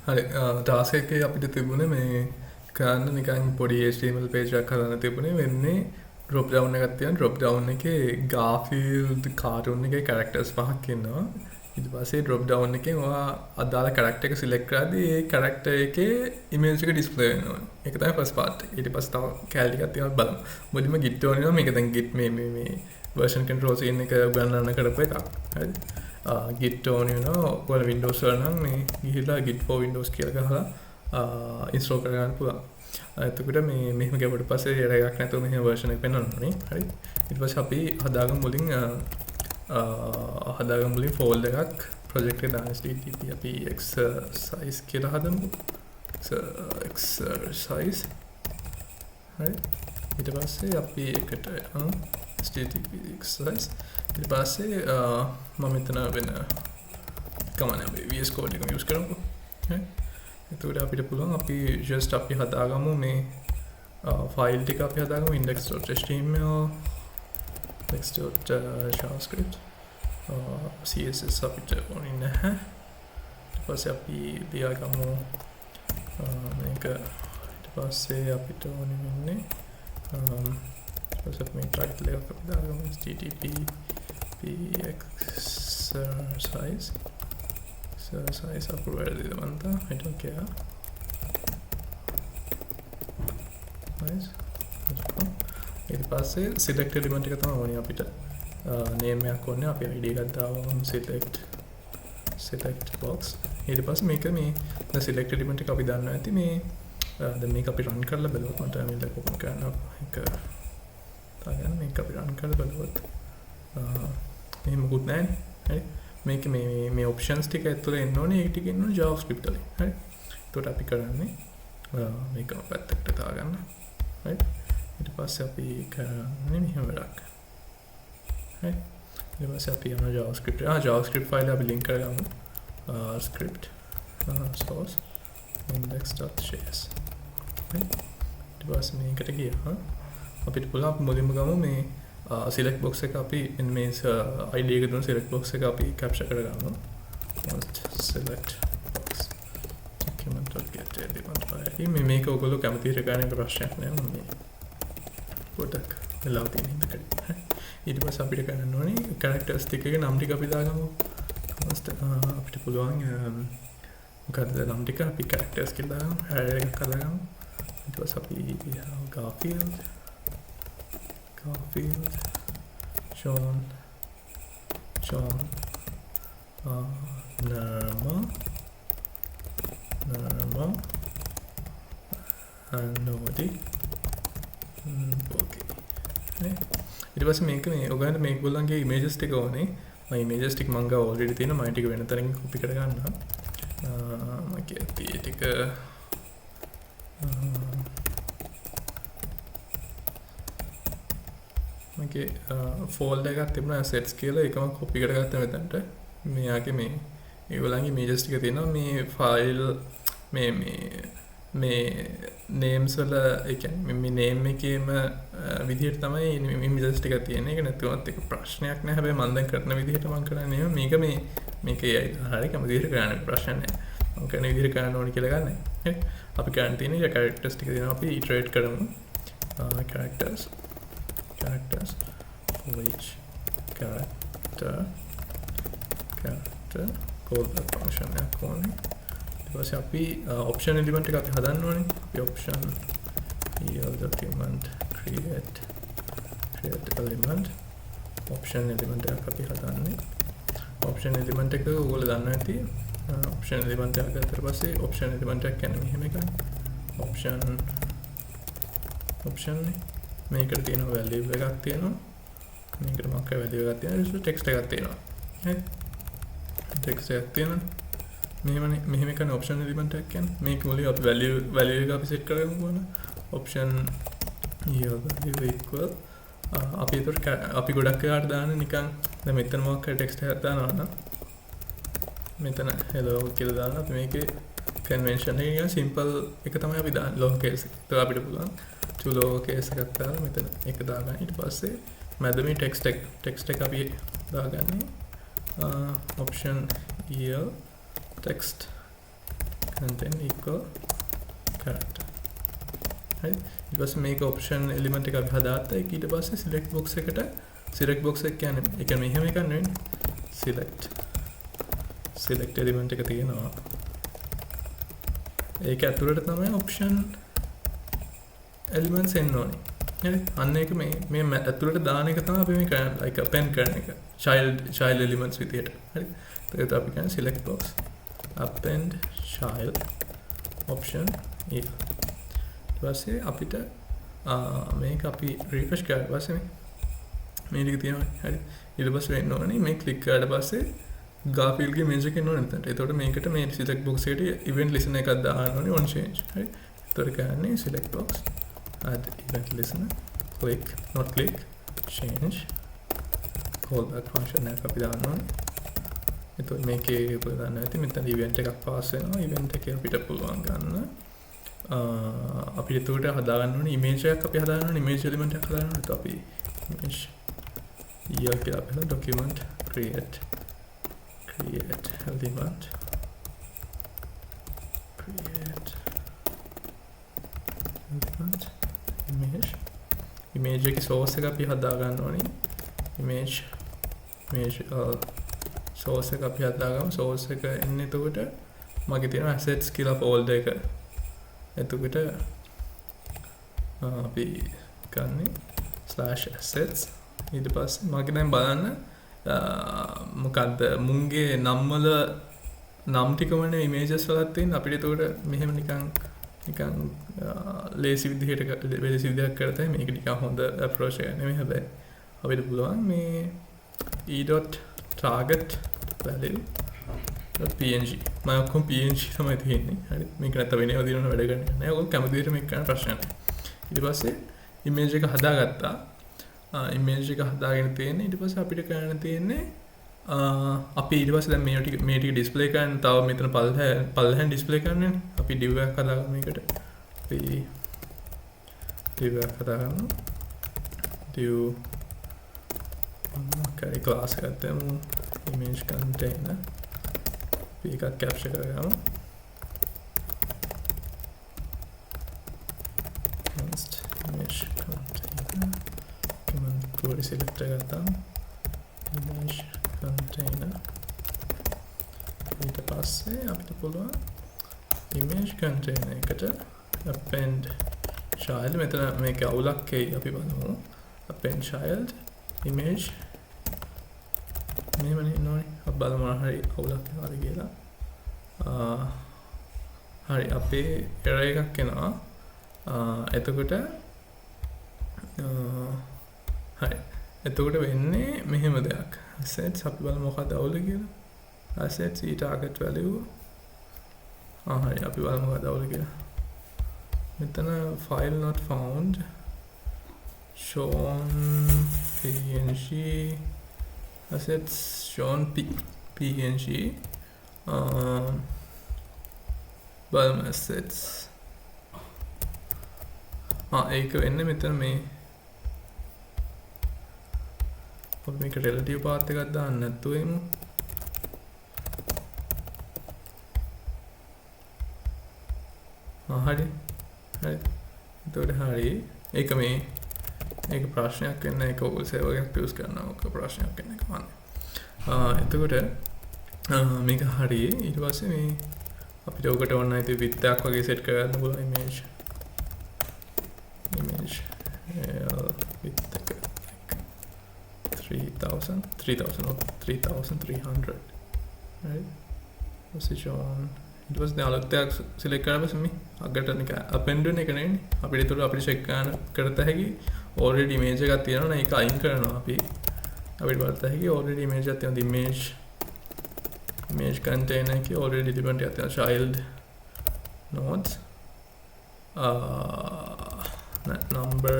හරි ටාස්ක් එකේ අපිට තිබුණේ මේ කරන්න නිකන් පොඩි HTML page එකක් හදන්න තිබුණේ වෙන්නේ drop down එකක් තියෙන drop down එකේ Garfield cartoon එකේ characters පහක් ඉන්නවා ඊට පස්සේ drop down එකෙන් ඔයා අදාළ character එක select කරද්දී ඒ character එකේ image එක display වෙනවා ඒක තමයි first part එක ඊට පස්සේ තව කැලේ ටිකක් තියෙනවා බලමු මුලින්ම git ඕනේ මේක දැන් git මේ version control scene එක ගණනන කරපු එකක් හරිද git on ඔයාලා Windows වල නම් මේ ගිහිලා git for Windows කියලා ගහලා install කරගන්න පුළුවන්. එතකොට මේ මෙහෙම ගියවට පස්සේ error එකක් නැතුව මෙහෙම version එක පෙන්වන්න ඕනේ. හරි. ඊට පස්සේ අපි හදාගමු මුලින් folder එකක් project එක දාන්න http අපි exercise කියලා හදමු. exercise. හරි. ඊට පස්සේ අපි එකට http exercise ඊට පස්සේ මම මෙතන වෙන කමන්න VS Code එක use කරමුකෝ. හරි. එතකොට අපිට පුළුවන් අපි just අපි හදාගමු මේ ෆයිල් ටික අපි හදාගමු index.html text.javascript CSS අපිට ඕනේ නැහැ. ඊට පස්සේ අපි ලියාගමු මේක ඊට පස්සේ අපිට ඕනේ වෙන්නේ ඊට මේ title එක අපි දාගමු http exercise approval idanతా I don't care nice ඊට පස්සේ select element එක තමයි ඕනේ අපිට name එකක් ඕනේ අපි id එකක් දාමු select box ඊට පස්සේ මේක මේ select element එක අපි දන්නවා ඇති මේ දැන් මේක අපි run කරලා බලුවොත් මට terminal එක open කරන්න එක තාගන්න මේක අපි run කරලා බලුවොත් මේ මොකුත් නැහැ හරි මේක මේ options ටික ඇතුලේ එන්න ඕනේ ඒ ටික එන්න ඕනේ JavaScript වලින් හරි එතකොට අපි කරන්නේ මේක පැත්තකට දාගන්න හරි ඊට පස්සේ අපි කරන්නේ මෙහෙම වැඩක් හරි ඊට පස්සේ අපි යනවා JavaScript ෆයිල් අපි link කරගමු script source index.js හරි ඊට පස්සේ මේකට ගියා අපිට පුළුවන් මුලින්ම ගමු මේ select box එක අපි මේ ID එක දුන්න select box එක අපි capture කරගන්නවා select box document.get element ID මේක ඔයගොල්ලෝ කැමති රෙගාන එක ප්‍රශ්නයක් නෑ මම පොඩක් වෙලාව තියෙන ඉඳ කරේ ඊට පස්සේ අපිට කරන්න ඕනේ characters ටික එකේ නම් ටික අපි දාගමු අපිට පුළුවන් මොකද්ද නම් ටික අපි characters කියලා දාගමු array එකක් හදාගමු ඊට පස්සේ අපි Garfield John Norma Nodi okay ඊට පස්සේ මේක මේ ඔයගොල්ලන්ට මේගොල්ලන්ගේ images ටික ඕනේ මම images ටික මං ගාව already තියෙනවා මම ටික වෙන තරමින් copy කරගන්නවා මගේ ටික මගේ ෆෝල්ඩර් එකක් තිබුණා sets කියලා ඒකම copy කරගත්තා මෙතනට මෙයාගේ මේ ඒගොල්ලන්ගේ images ටික තියෙනවා මේ ෆයිල් මේ names වල ඒ කියන්නේ මේ name එකේම විදිහට තමයි images ටික තියෙන්නේ ඒක නැතුවත් ඒක ප්‍රශ්නයක් නෑ හැබැයි මම දැන් කරන විදිහට මම කරන්නේ මේක හරි කැම විදිහට කරන්න ප්‍රශ්න නෑ මම කරන විදිහට කරන්න ඕනේ කියලා ගන්න හරි අපි කරන්න තියෙන්නේ characters ටික දෙනවා අපි iterate කරමු characters for each character call the function එකක් ඕනේ ඊට පස්සේ අපි option element එක අපි හදන්න ඕනේ අපි option document create element option element එකක් අපි හදන්නේ option element එක ඔයගොල්ලෝ දන්නවා ඇති option element එකක් ගත්තට පස්සේ option element එකක් කියන්නේ මෙහෙම එකයි option මේකට තියෙන value එකක් තියෙනවා මේකට මොකක් value එකක් තියෙනවා text එකක් තියෙනවා හරි text එකක් තියෙනවා මෙහෙම එකනේ option element එකක් කියන්නේ මේක මුලින් අපි value එක අපි set කරගමු කොහොමද option value equal අපි ඒතර අපි ගොඩක් කාට දාන්න නිකන් දැන් මෙතන මොකක් හරි text එකක් දානවා නම් මෙතන hello කියලා දාන්න අපි මේකේ convention එක නිකන් simple එක තමයි අපි දාන්නේ lower case එක. ඒක අපිට පුළුවන් to lower case එකක් දාලා මෙතන එක දාගන්න. ඊට පස්සේ මැද මේ text එක අපි දාගන්නේ option here text content equal character. right ඊට පස්සේ මේක option element එක අපි හදාත්තා ඒක ඊට පස්සේ select box එකට select box එක කියන්නේ ඒ කියන්නේ මෙහෙම එකක් නෙවෙයි select element එක තියෙනවා ඒක ඇතුළට තමයි option elements එන්න ඕනේ හරි අන්න ඒක මේ ඇතුළට දාන එක තමයි අපි මේ කරන්නේ like append කරන එක child elements විදියට හරි ඒකට අපි කියන්නේ select box append child option if ඊට පස්සේ අපිට මේක අපි refresh කරලා පස්සේ මේ ටික තියෙනවා හරි ඊට පස්සේ වෙන්න ඕනේ මේ click කරලා පස්සේ Garfield ගේ image එක එන්න ඕනේ එතනට. එතකොට මේකට මේ select box එකට event listener එකක් දාන්න ඕනේ on change හරි එතකොට කියන්නේ select box add event listener click not click change callback function එකක් අපි දාන්න ඕනේ. එතකොට මේකේ ඔයගොල්ලෝ දන්න ඇති මෙතන event එකක් pass වෙනවා event එකේ අපිට පුළුවන් ගන්න අපිට එතකොට හදාගන්න ඕනේ image එකක් අපි හදාගන්න ඕනේ image element එකක් හදාගන්න ඕනේ. අපි image year කියලා අපිට document create element create element image එකේ source එක අපි හදාගන්න ඕනේ. image source එක අපි හදාගමු. source එක එන්නේ එතකොට මගේ තියෙන assets කියලා folder එක. එතකොට අපි ගන්නේ /assets ඊට පස්සේ මගේ දැන් බලන්න මොකද්ද මුන්ගේ නම් වල නම් ටිකමනේ images වලත් තියෙන අපිට එතකොට මෙහෙම නිකන් ලේසි විදිහට විදිහක් කරතයි මේක නිකන් හොඳ approach එකක් නෙමෙයි හැබැයි අපිට පුළුවන් මේ e.target value .png මම ඔක්කොම png තමයි තියෙන්නේ හරි මේක නැත්නම් වෙනව දිනන වැඩ ගන්න නෑ ඔයගොල්ලෝ කැමති විදිහට මේක කරන්න ප්‍රශ්න නෑ ඊට පස්සේ image එක හදාගත්තා image එක හදාගෙන තියෙන්නේ ඊට පස්සේ අපිට කරන්න තියෙන්නේ අපි ඊට පස්සේ දැන් මේ ටික display කරන්න තව මෙතන පල්ලෙන් display කරන්නනේ අපි div එකක් හදාගමු මේකට අපි div එකක් හදාගමු div මොකක්ද class එකක් දැම්මු image container අපි එකක් capture කරගමු next image container code select करता हूँ image container ඊට පස්සේ අපිට පුළුවන් image container එකට append child මෙතන මේක අවුලක් එයි අපි බලමු append child image මෙහෙම නෙවෙයි අපි බලමු හරි අවුලක් එනවාද කියලා හරි අපේ error එකක් එනවා එතකොට හරි එතකොට වෙන්නේ මෙහෙම දෙයක් assets අපි බලමු මොකක්ද අවුල කියලා assets e target value හරි අපි බලමු මොකක්ද අවුල කියලා මෙතන file not found shown png assets shown png බලමු assets ඒක වෙන්නේ මෙතන මේ අපි මේක relative path එකක් දාන්න නැත්තුව එමු හරි එතකොට හරි ඒක ප්‍රශ්නයක් වෙන්න ඒක ඕගොල්ලෝ සර්වර් එකක් යූස් කරනවා ඕක ප්‍රශ්නයක් වෙන්න එක වන්නේ එතකොට මේක හරි ඊට පස්සේ මේ අපිට ඔකට ඕන නැති width එකක් වගේ set කරගන්න පුළුවන් image width එක 3300 right position ඊට පස්සේ දැන් අලුත් එකක් select කරලා පස්සේ මේ අගට නිකන් append වෙන එක නෙවෙයි අපිට ඒතර අපිට check කරන්න කරත හැකි already image එකක් තියෙනවා නේ ඒක අයින් කරනවා අපි අපිට බලත හැකි already image එකක් තියෙනවා image container එකේ already element එකක් තියෙනවා child nodes number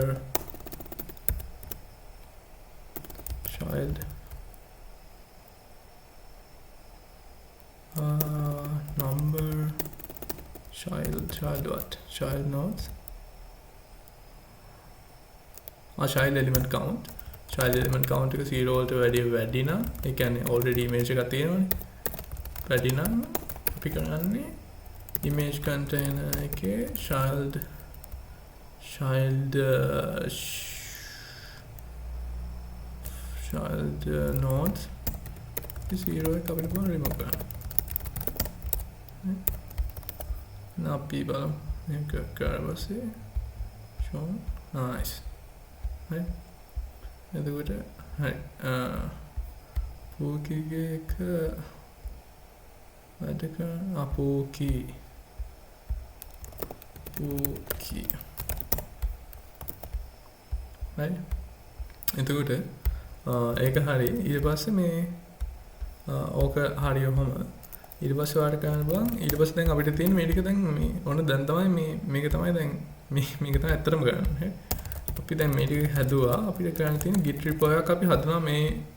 child number child what child nodes child element count එක 0 වලට වැඩි නම් ඒ කියන්නේ already image එකක් තියෙනවනේ වැඩි නම් අපි කරන්නේ image container එකේ child nodes 0 එක අපිට පුළුවන් remove කරන්න. අපි බලමු මේක කරලා පස්සේ show nice. හරි. එතකොට හරි. පෝකීගේ එක වැඩ කරන පෝකී හරි. එතකොට ඒක හරි. ඊට පස්සේ මේ ඕක හරි ඔහම ඊට පස්සේ වාට කරන්න බලන් ඊට පස්සේ දැන් අපිට තියෙන මේ ටික දැන් මේ ඕන දැන් තමයි මේක තමයි දැන් මේක තමයි ඇත්තටම කරන්නේ. අපි දැන් මේ ටික හැදුවා. අපිට කරන්න තියෙන git repo එකක් අපි හදනවා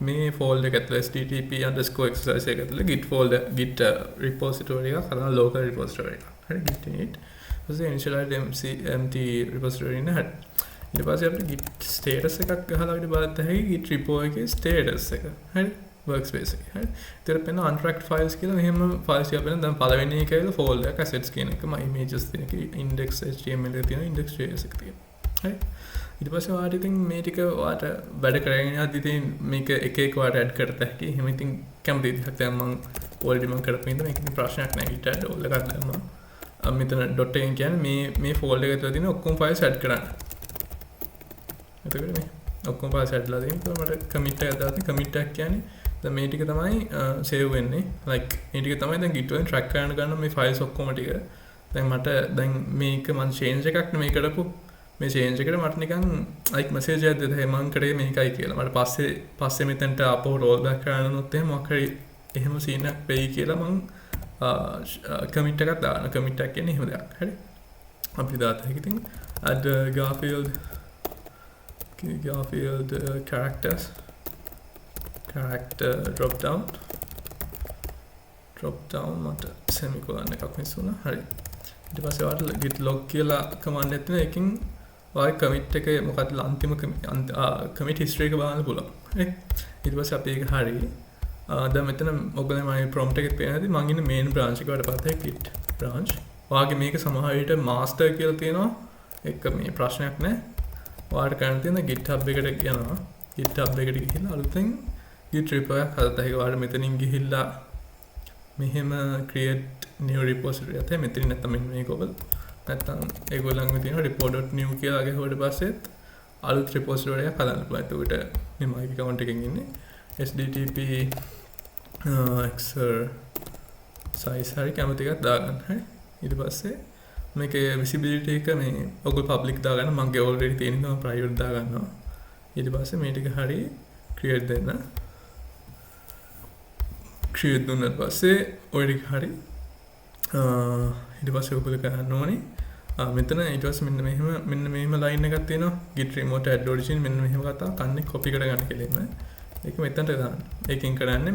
මේ folder එක ඇතුළේ http_exercise එක ඇතුළේ git folder git repository එකක් හදනවා local repository එකක්. හරි git init. ඊපස්සේ initialize empty repository එක හරි. ඊට පස්සේ අපිට git status එකක් ගහලා අපිට බලන්න හැකි git repo එකේ status එක. හරි. workspace එක. හරි. ඊට පස්සේ untracked files කියලා මෙහෙම files ටික අපිට දැන් පළවෙනි එක කියලා folder එක assets කියන එක my images තියෙන එක index.html එක තියෙන index.js එක තියෙන. හරි. ඊට පස්සේ ඔයාලට ඉතින් මේ ටික ඔයාලට වැඩ කරගෙන යද්දි ඉතින් මේක එක එක ඔයාලට ඇඩ් කරත හැකි. එහෙම ඉතින් කැමති විදිහට දැන් මම already මම කරපු ඉඳන් මේක ඉතින් ප්‍රශ්නයක් නැහැ. git add all එකක් දැම්මා. මෙතන dot එකෙන් කියන්නේ මේ folder එක ඇතුළේ තියෙන ඔක්කොම files add කරන්න. එතකොට මේ ඔක්කොම files add ලා තියෙනවා. මට commit එකක් දාලා commit එකක් කියන්නේ දැන් මේ ටික තමයි save වෙන්නේ. like මේ ටික තමයි දැන් git වලින් track කරන්න ගන්න මේ files ඔක්කොම ටික. දැන් මට දැන් මේක මම change එකක් නෙමෙයි කරපු. මේ change එකට මට නිකන් like message එකක් දෙන්න මම කරේ මේකයි කියලා. මට පස්සේ මෙතනට ආපහු roll back කරනොත් එහෙම මොකක් හරි එහෙම scene එකක් වෙයි කියලා මම commit එකක් දාන. commit එකක් කියන්නේ එහෙම දෙයක්. හරි. අපි දාත හැකි ඉතින් add Garfield character drop down මට semicolon එකක් මිස් වුණා. හරි. ඊට පස්සේ ඔයාලට git log කියලා command එකක් තියෙනවා. ඒකෙන් ඔයාලා commit එකේ මොකක්ද අන්තිම commit history එක බලන්න පුළුවන්. හරි. ඊට පස්සේ අපි ඒක හරි. දැන් මෙතන ඔයගොල්ලෝ මගේ prompt එකේ පේන හැටි මම ඉන්නේ main branch එක වලට පස්සේ git branch. ඔයාගේ මේක සමහර විට master කියලා තියෙනවා. ඒක මේ ප්‍රශ්නයක් නැහැ. ඔයාලට කරන්න තියෙන GitHub එකට යනවා. GitHub එකට ගිහිල්ලා අලුතෙන් git repo එකක් හදලා ඒක ඔයාලට මෙතනින් ගිහිල්ලා මෙහෙම create new repository එකක් තියෙනවා. මෙතනින් නැත්තම් මෙන්න මේක ඔබ නැත්තම් ඒගොල්ලන්ගේ තියෙන repo.new කියලා ගහුවට පස්සෙත් අලුත් repository එකක් හදන්න පුළුවන්. එතකොට මේ මගේ account එකෙන් ඉන්නේ http exercise හරි කැමති එකක් දාගන්න. හරි. ඊට පස්සේ මේකේ visibility එක මේ ඔයගොල්ලෝ public දාගන්න. මගේ already තියෙන එක මම private දාගන්නවා. ඊට පස්සේ මේ ටික හරි create දෙන්න. create දුන්නාට පස්සේ ඔය ටික හරි ඊට පස්සේ ඔයගොල්ලෝ කරන්න ඕනේ මෙතන ඊට පස්සේ මෙන්න මෙහෙම line එකක් තියෙනවා git remote add origin මෙන්න මෙහෙම කතා කන්නේ copy කරගන්න කියලා ඉන්න. ඒක මෙතනට දාන්න. ඒකෙන් කරන්නේ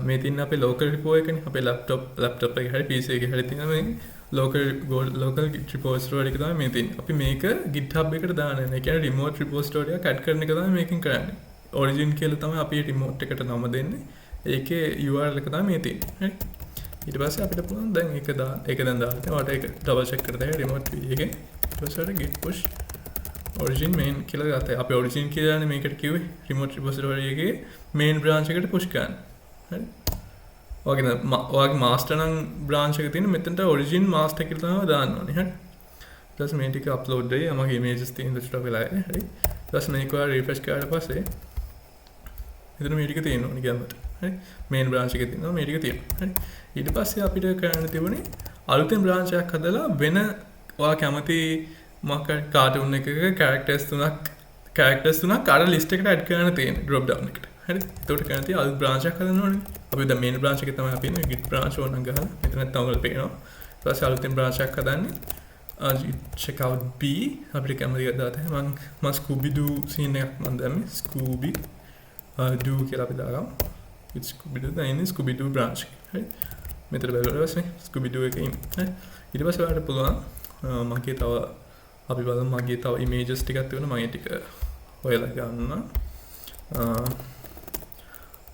මේ තියෙන අපේ local repo එකනේ අපේ laptop එකේ හරි PC එකේ හරි තියෙන මේ local git repository එක තමයි මේ තියෙන්නේ. අපි මේක GitHub එකට දාන්නේ. ඒ කියන්නේ remote repository එක add කරන එක තමයි මේකෙන් කරන්නේ. origin කියලා තමයි අපි remote එකට නම දෙන්නේ. ඒකේ URL එක තමයි මේ තියෙන්නේ. හරි. ඊට පස්සේ අපිට පුළුවන් දැන් ඒක දාන්න. ඔයාලට ඒක double check කරලා දැන් remote view එකේ ඊට පස්සේ git push origin main කියලා ගත්තා. අපි origin කියලානේ මේකට කිව්වේ remote repository එකේ main branch එකට push කරන්න. හරි. ඔයාගේ master නම් branch එක තියෙන මෙතනට origin master කියලා තමයි දාන්න ඕනේ. හරි. ඊට පස්සේ මේ ටික upload දෙයි. මගේ images තියෙන desktop එකේ හරි. ඊට පස්සේ මේක ඔයාලා refresh කරලා පස්සේ එතන මේ ටික තියෙන්න ඕනේ ගියමට. හරි. main branch එකේ තියෙනවා මේ ටික තියෙනවා. හරි. ඊට පස්සේ අපිට කරන්න තිබුණේ අලුතෙන් branch එකක් හදලා වෙන ඔයා කැමති මොකක් cartoon එකක characters තුනක් අර list එකට add කරන්න තියෙන drop down එකට. හරි. ඒකට කරන්න තියෙන අලුත් branch එකක් හදන්න ඕනේ. අපි දැන් main branch එකේ තමයි අපි ඉන්නේ git branch ඕනනම් ගහලා මෙතන නැත්නම් ඔයාලට පේනවා. ඊට පස්සේ අලුතෙන් branch එකක් හදන්නේ checkout B අපිට කැමති එකක් දාලා තියෙනවා. මම Scooby Doo scene එකක් මම දැම්මේ Scooby Doo කියලා අපි දාගමු. Scooby Doo දැන් ඉන්නේ Scooby Doo branch එකේ. හරි. මෙතන බලලා පස්සේ Scooby Doo එකේ ඉන්නේ. හරි. ඊට පස්සේ ඔයාලට පුළුවන් මගේ තව අපි බලමු මගේ තව images ටිකක් තියෙනවා මම ඒ ටික හොයලා ගන්න.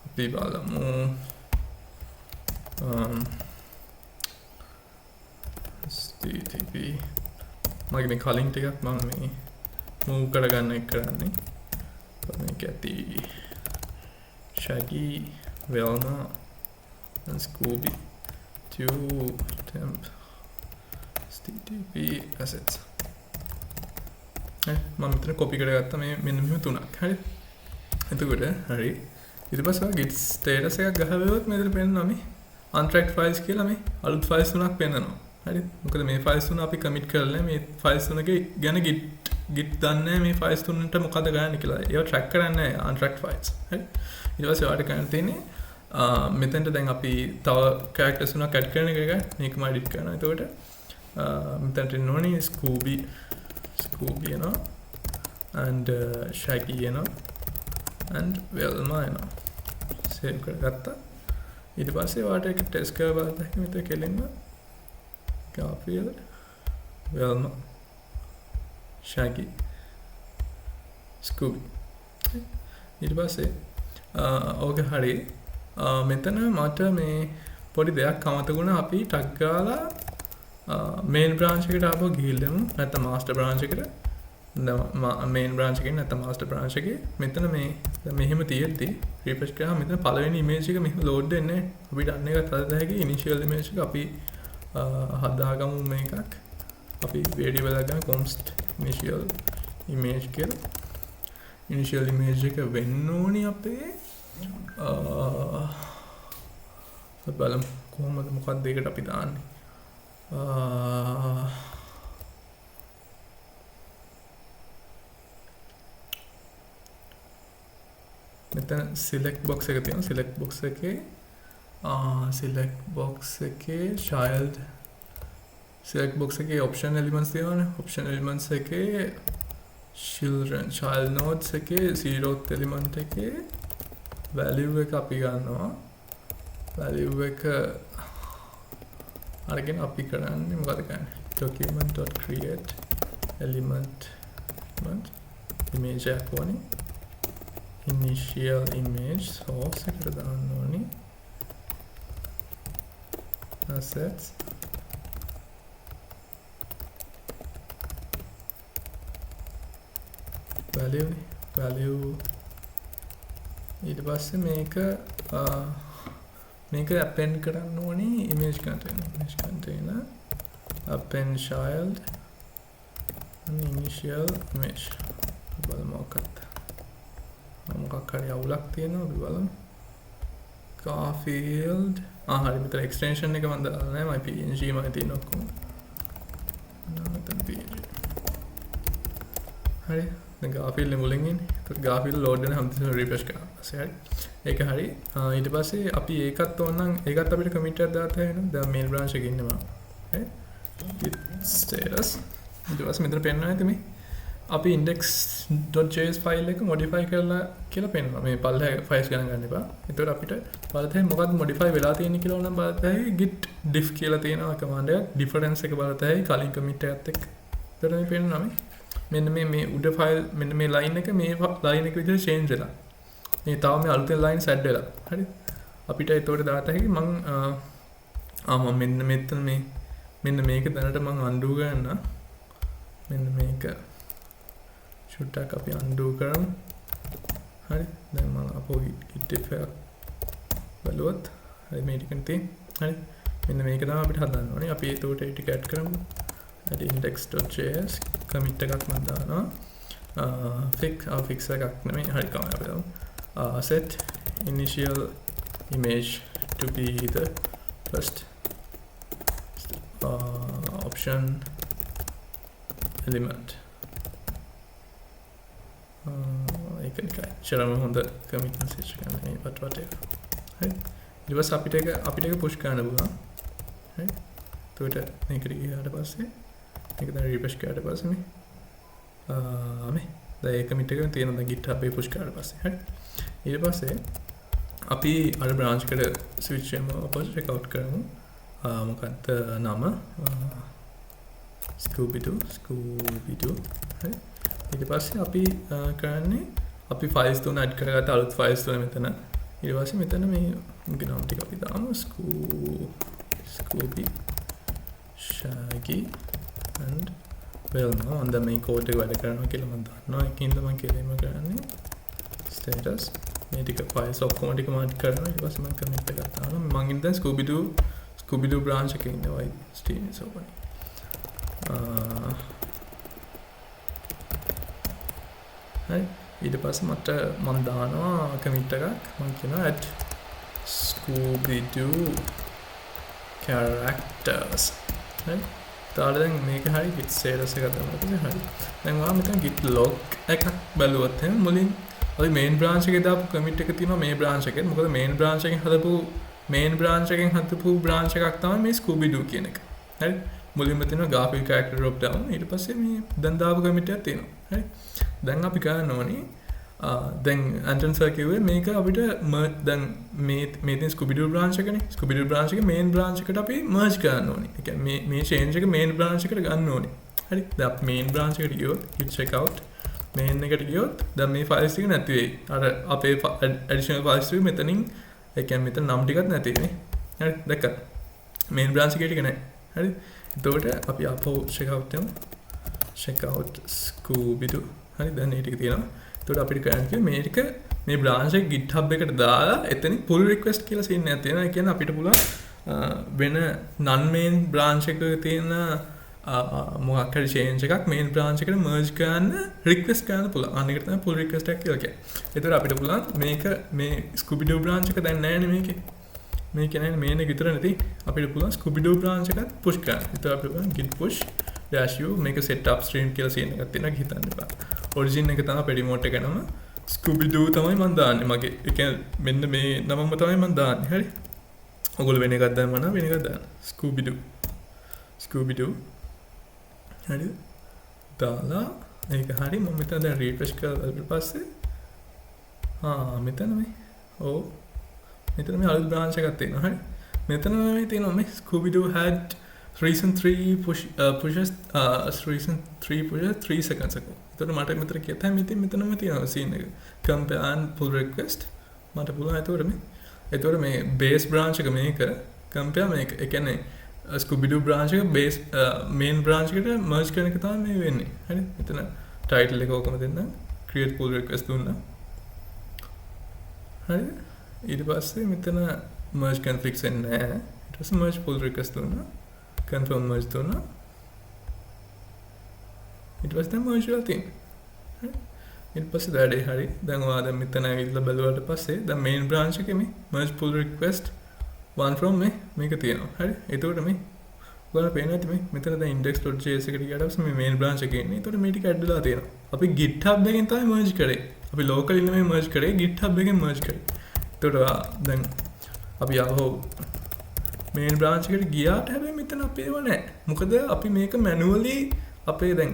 අපි බලමු HTTP මගේ මේ කලින් ටිකක් මම මේ move කරගන්න එක කරන්නේ මේක ඇති Shaggy Velma and Scooby to temp HTTP assets මම මෙතන copy කරගත්තා මේ මෙන්න මෙහෙම තුනක් හරි එතකොට හරි ඊට පස්සේ git status එකක් ගහවුවොත් මෙතන පෙන්නනවා මේ untracked files කියලා මේ අලුත් files තුනක් පෙන්නනවා හරි මොකද මේ files තුන අපි commit කරලා මේ files තුනගේ ගැන git දන්නේ මේ files තුනට මොකද ගන්න කියලා ඒවා track කරන්නේ untracked files හරි ඊට පස්සේ ඔයාලට කරන්න තියෙන්නේ මෙතෙන්ට දැන් අපි තව characters තුනක් add කරන එක මේකම edit කරනවා එතකොට මෙතනට එන්න ඕනේ Scooby and Shaggy and Velma save කරගත්තා ඊට පස්සේ ඔයාලට ඒක test කරලා බලන්න මෙතන කෙලින්ම Garfield Velma Shaggy Scooby ඊට පස්සේ ඕක හරි මෙතන මට මේ පොඩි දෙයක් අමතකුණා අපි ටග් ගාලා main branch එකට ආපහු ගිහිල්ලමු නැත්නම් master branch එකට main branch එකෙන් නැත්නම් master branch එකේ මෙතන මේ මෙහෙම තියෙද්දි refresh කරාම මෙතන පළවෙනි image එක මෙහෙම load වෙන්නේ අපිට අන්න එක හදලා හැකි initial image එක අපි හදාගමු මේකක් අපි variable එකක් ගන්න const initial image කියලා initial image එක වෙන්න ඕනි අපේ බලමු කොහොමද මොකක්ද ඒකට අපි දාන්නේ මෙතන select box එක තියෙනවා select box එකේ child select box එකේ option elements තියෙනවානේ option elements එකේ children child nodes එකේ 0th element එකේ value එක අපි ගන්නවා value එක අරගෙන අපි කරන්නේ මොකද කරන්නේ document.create element image එකක් වුණේ initial image source එකට දාන්න ඕනේ assets value ඊට පස්සේ මේක append කරන්න ඕනේ image container append child initial image බලමු මොකක් හරි අවුලක් තියෙනවා අපි බලමු Garfield හරි මෙතන extension එක මම දාලා නැහැ my png මම තියෙන ඔක්කොම මෙතන png හරි දැන් Garfield මුලින් ඉන්නේ ඒත් Garfield load වෙන හැමතිස්සෙම refresh කරනවා ඊපස්සේ හරි ඒක හරි ඊට පස්සේ අපි ඒකත් ඕනනම් ඒකත් අපිට commit එකක් දාත වෙනවා දැන් main branch එකේ ඉන්නවා හරි git status ඊට පස්සේ මෙතන පෙන්නනවා ඇති මේ අපි index.js file එක modify කරලා කියලා පෙන්නනවා මේ පල්ලෙහා files ගණන් ගන්න එපා ඒතකොට අපිට බලතේ මොකක්ද modify වෙලා තියෙන්නේ කියලා ඕනම් බලතේ git diff කියලා තියෙනවා command එක difference එක බලතේ කලින් commit එකත් එක්ක ඒතකොට මේ පෙන්නනවා මෙන්න මේ උඩ file මෙන්න මේ line එක මේ line එක විදිහට change වෙලා මේ තාම මේ අලුතෙන් lines add වෙලා හරි අපිට ඒතකොට දාත හැකි මම මෙන්න මෙතන මෙන්න මේක දැනට මම undo කරන්න මෙන්න මේක චුට්ටක් අපි undo කරමු හරි දැන් මම අපෝ git diff එක බලුවත් හරි මේ ටිකෙන් තියෙන්නේ හරි මෙන්න මේක තමයි අපිට හදන්න ඕනේ අපි ඒකට ඒ ටික add කරමු at index.js commit එකක් මම දානවා fix එකක් නෙමෙයි හරි කම අපි දාමු set initial image to be the first option element ඒක නිකන් චරම හොඳ commit message එකක් නේ whatever හරි ඊට පස්සේ අපිට ඒක push කරන්න පුළුවන් හරි එතකොට මේකට ගියාට පස්සේ මේක දැන් refresh කරාට පස්සේ මේ දැන් ඒ commit එක තියෙනවා දැන් GitHub එකේ push කරාට පස්සේ හරි ඊට පස්සේ අපි අර branch එකට switch වෙමු අපෝ check out කරමු මොකක්ද නම Scooby-Doo හරි ඊට පස්සේ අපි කරන්නේ අපි files තුන add කරගත්ත අලුත් files තුන මෙතන ඊට පස්සේ මෙතන මේ නම ටික අපි දාමු Scooby Shaggy and Velma on the main code එක වැඩ කරනවා කියලා මම දන්නවා. ඒකින්ද මම කෙලින්ම කරන්නේ status මේ ටික files ඔක්කොම ටික මම කරනවා. ඊට පස්සේ මම commit එකක් දානවා. මම ඉතින් Scooby Doo branch එකේ ඉන්නවා Steam is open. හරි ඊට පස්සේ මට මම දානවා commit එකක්. මම කියනවා add Scooby Doo characters. හරි තාල දැන් මේක හරි git status එක දාන්න හරි. දැන් ඔයා මෙතන git log එකක් බලුවොත් එහෙනම් මුලින් අපි main branch එකේ දාපු commit එක තියෙනවා මේ branch එකේ. මොකද main branch එකෙන් හදපු branch එකක් තමයි මේ Scooby Doo කියන එක. හරි මුලින්ම තියෙනවා Garfield character drop down. ඊට පස්සේ මේ දැන් දාපු commit එකක් තියෙනවා. හරි දැන් අපි කරන්න ඕනේ දැන් Anton sir කිව්වේ මේක අපිට දැන් මේ තියෙන Scooby Doo branch එකනේ. Scooby Doo branch එකේ main branch එකට අපි merge කරන්න ඕනේ. ඒ කියන්නේ මේ change එක main branch එකට ගන්න ඕනේ. හරි දැන් අපි main branch එකට ගියොත් git checkout main එකට ගියොත් දැන් මේ files ටික නැති වෙයි. අර අපේ additional files ටික මෙතනින් ඒ කියන්නේ මෙතන නම් ටිකක් නැති වෙන්නේ. හරි දැක්කද? main branch එකේ ටික නැහැ. හරි එතකොට අපි අපෝ checkout යමු. checkout Scooby Doo. හරි දැන් මේ ටික තියෙනවා. එතකොට අපිට කරන්න කිව්වේ මේ ටික මේ branch එක GitHub එකට දාලා එතනින් pull request කියලා scene එකක් තියෙනවා. ඒ කියන්නේ අපිට පුළුවන් වෙන non main branch එකක තියෙන මොකක් හරි change එකක් main branch එකට merge කරන්න request කරන්න පුළුවන්. අන්න ඒකට තමයි pull request එක කියලා කියන්නේ. එතකොට අපිට පුළුවන් මේක මේ Scooby Doo branch එක දැන් නැහැ නේ මේකේ. මේක නැහැ main එක විතරනේ තියෙන්නේ. අපිට පුළුවන් Scooby Doo branch එකත් push කරන්න. එතකොට අපිට පුළුවන් git push -u මේක set upstream කියලා scene එකක් තියෙනවා හිතන්න එපා. origin එක තමයි remote එක නම Scooby Doo තමයි මම දාන්නේ මගේ. ඒ කියන්නේ මෙන්න මේ නමම තමයි මම දාන්නේ. හරි. ඔයගොල්ලෝ වෙන එකක් දාන්න නම් වෙන එකක් දාන්න. Scooby Doo. හරි. දාලා ඒක හරි මම මෙතන දැන් refresh කරලා ඊට පස්සේ මෙතන මේ මෙතන මේ අලුත් branch එකක් තියෙනවා. හරි. මෙතන මේ තියෙනවා මේ Scooby Doo had recent 3 pushes 3 seconds ago. එතකොට මට මෙතන කියතයි මෙතනම තියෙනවා scene එක. compare and pull request මට පුළුවන් එතකොට මේ base branch එක මේක compare මේක. ඒ කියන්නේ Scooby Doo branch එක base main branch එකට merge කරන එක තමයි මේ වෙන්නේ. හරි. මෙතන title එක ඔකම දෙන්න. create pull request දුන්නා. හරි. ඊට පස්සේ මෙතන merge conflicts එන්නේ නැහැ. ඊට පස්සේ merge pull request දුන්නා. confirm merge දුන්නා. ඊට පස්සේ තමයි merge වෙලා තියෙන්නේ. හරි. ඊට පස්සේ දැඩේ හරි. දැන් ඔයා දැන් මෙතන ඇවිල්ලා බලුවාට පස්සේ දැන් main branch එකේ මේ merge pull request one from මේක තියෙනවා. හරි. එතකොට මේ ඔයාලා පේනවා ඇති මෙතන දැන් index.js එකට ගියාට පස්සේ මේ main branch එකේ ඉන්නේ. එතකොට මේ ටික add වෙලා තියෙනවා. අපි GitHub එකෙන් තමයි merge කරේ. අපි local ඉන්න මේ merge කරේ GitHub එකෙන් merge කරේ. එතකොට දැන් අපි ආවෝ main branch එකට ගියාට හැබැයි මෙතන අපේව නැහැ. මොකද අපි මේක manually අපේ දැන්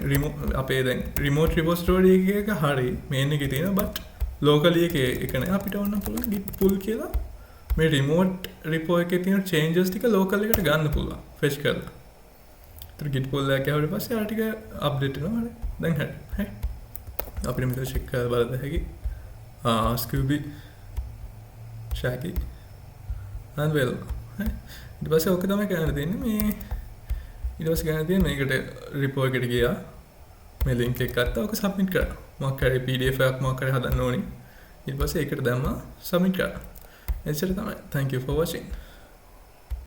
remote repository එකක හරි main එකේ තියෙනවා but locally එක නෑ. අපිට ඕන පුළුවන් git pull කියලා මේ remote repo එකේ තියෙන changes ටික local එකට ගන්න පුළුවන් fetch කරලා. ඒතර git pull එක යවුවට පස්සේ ආ ටික update වෙනවා. හරි. දැන් හරි. අපිට මෙතන check කරලා බලන්න හැකි. Scooby Shaggy and Velma. හරි. ඊට පස්සේ ඔක තමයි කරන්න තියෙන්නේ මේ ඊට පස්සේ කරන්න තියෙන්නේ මේකට repo එකට ගියා මේ link එක ගත්තා ඔක submit කරා මොකක් හරි pdf එකක් මොකක් හරි හදන්න ඕනේ ඊට පස්සේ ඒකට දැම්මා submit කරා එච්චර තමයි thank you for watching